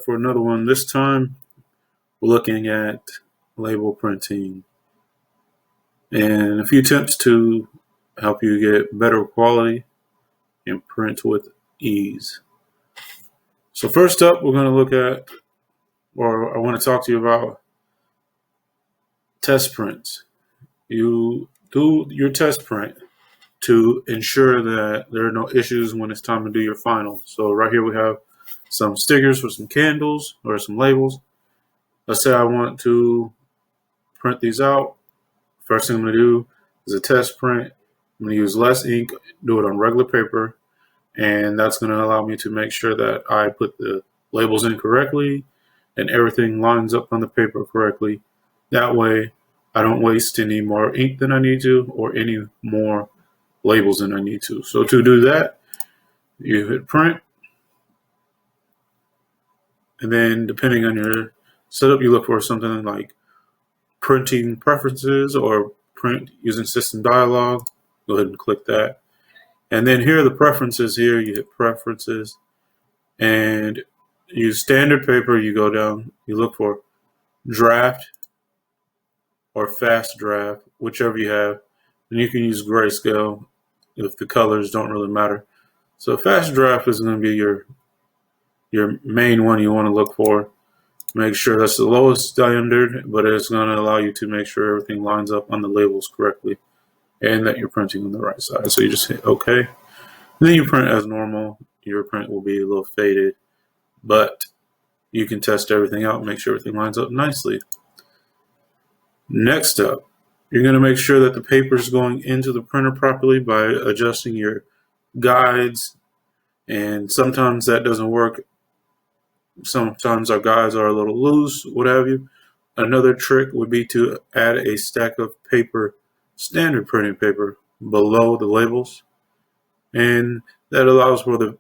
for another one. This time we're looking at label printing and a few tips to help you get better quality and print with ease. So first up, we're going to look at, or I want to talk to you about test prints. You do your test print to ensure that there are no issues when it's time to do your final. So right here we have some stickers for some candles or some labels. Let's say I want to print these out. First thing I'm going to do is a test print. I'm going to use less ink, do it on regular paper, and that's going to allow me to make sure that I put the labels in correctly and everything lines up on the paper correctly. That way I don't waste any more ink than I need to or any more labels than I need to. So to do that, you hit print, and then depending on your setup, you look for something like printing preferences or print using system dialog. Go ahead and click that. And then here are the preferences. Here you hit preferences and use standard paper. You go down, you look for draft or fast draft, whichever you have. And you can use grayscale if the colors don't really matter. So fast draft is going to be your main one you want to look for. Make sure that's the lowest standard, but it's going to allow you to make sure everything lines up on the labels correctly and that you're printing on the right side. So you just hit OK. And then you print as normal. Your print will be a little faded, but you can test everything out and make sure everything lines up nicely. Next up, you're going to make sure that the paper is going into the printer properly by adjusting your guides. And sometimes that doesn't work. Sometimes our guides are a little loose, what have you. Another trick would be to add a stack of paper, standard printing paper, below the labels. And that allows for the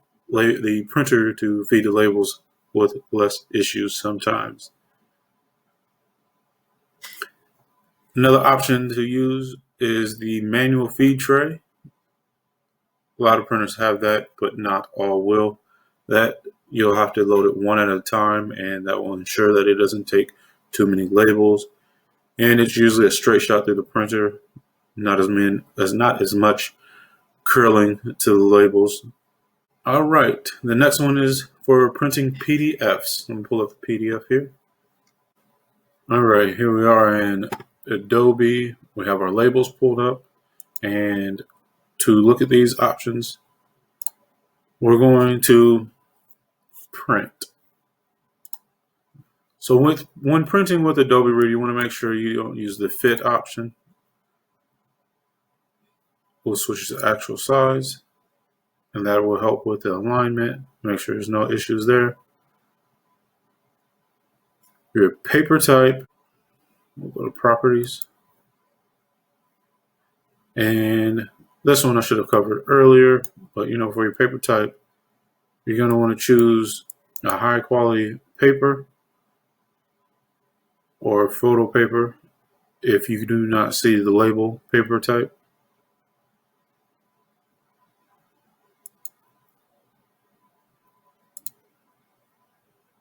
printer to feed the labels with less issues sometimes. Another option to use is the manual feed tray. A lot of printers have that, but not all will. That you'll have to load it one at a time, and that will ensure that it doesn't take too many labels. And it's usually a straight shot through the printer, not as much curling to the labels. All right, the next one is for printing PDFs. Let me pull up the PDF here. All right, here we are in Adobe. We have our labels pulled up, and to look at these options, we're going to print. So when printing with Adobe Reader, you want to make sure you don't use the fit option. We'll switch to actual size, and that will help with the alignment. Make sure there's no issues there. Your paper type, we'll go to properties. And this one I should have covered earlier, but for your paper type, you're going to want to choose a high quality paper or photo paper if you do not see the label paper type.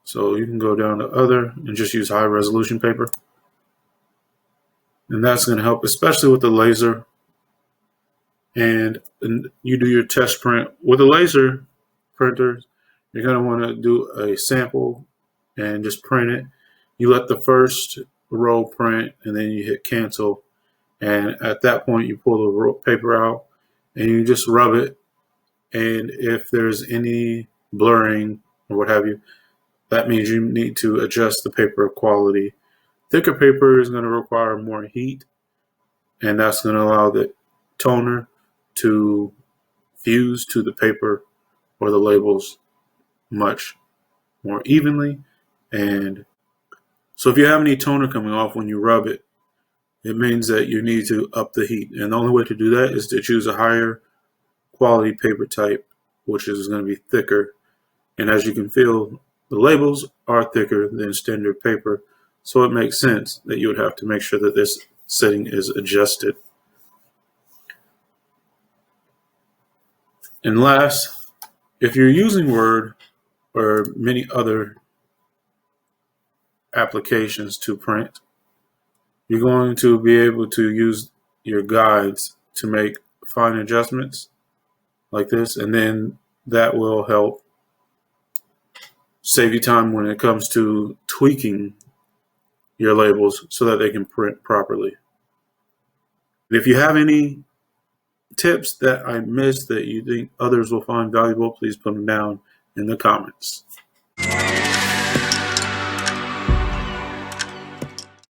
So you can go down to other and just use high resolution paper. And that's going to help, especially with the laser. And you do your test print with a laser printer. You're going to want to do a sample and just print it. You let the first row print, and then you hit cancel. And at that point, you pull the paper out and you just rub it. And if there's any blurring or what have you, that means you need to adjust the paper quality. Thicker paper is going to require more heat, and that's going to allow the toner to fuse to the paper or the labels much more evenly. And so if you have any toner coming off when you rub it, it means that you need to up the heat. And the only way to do that is to choose a higher quality paper type, which is going to be thicker. And as you can feel, the labels are thicker than standard paper. So it makes sense that you would have to make sure that this setting is adjusted. And last, if you're using Word or many other applications to print. You're going to be able to use your guides to make fine adjustments like this, and then that will help save you time when it comes to tweaking your labels so that they can print properly. And if you have any tips that I missed that you think others will find valuable, please put them down in the comments.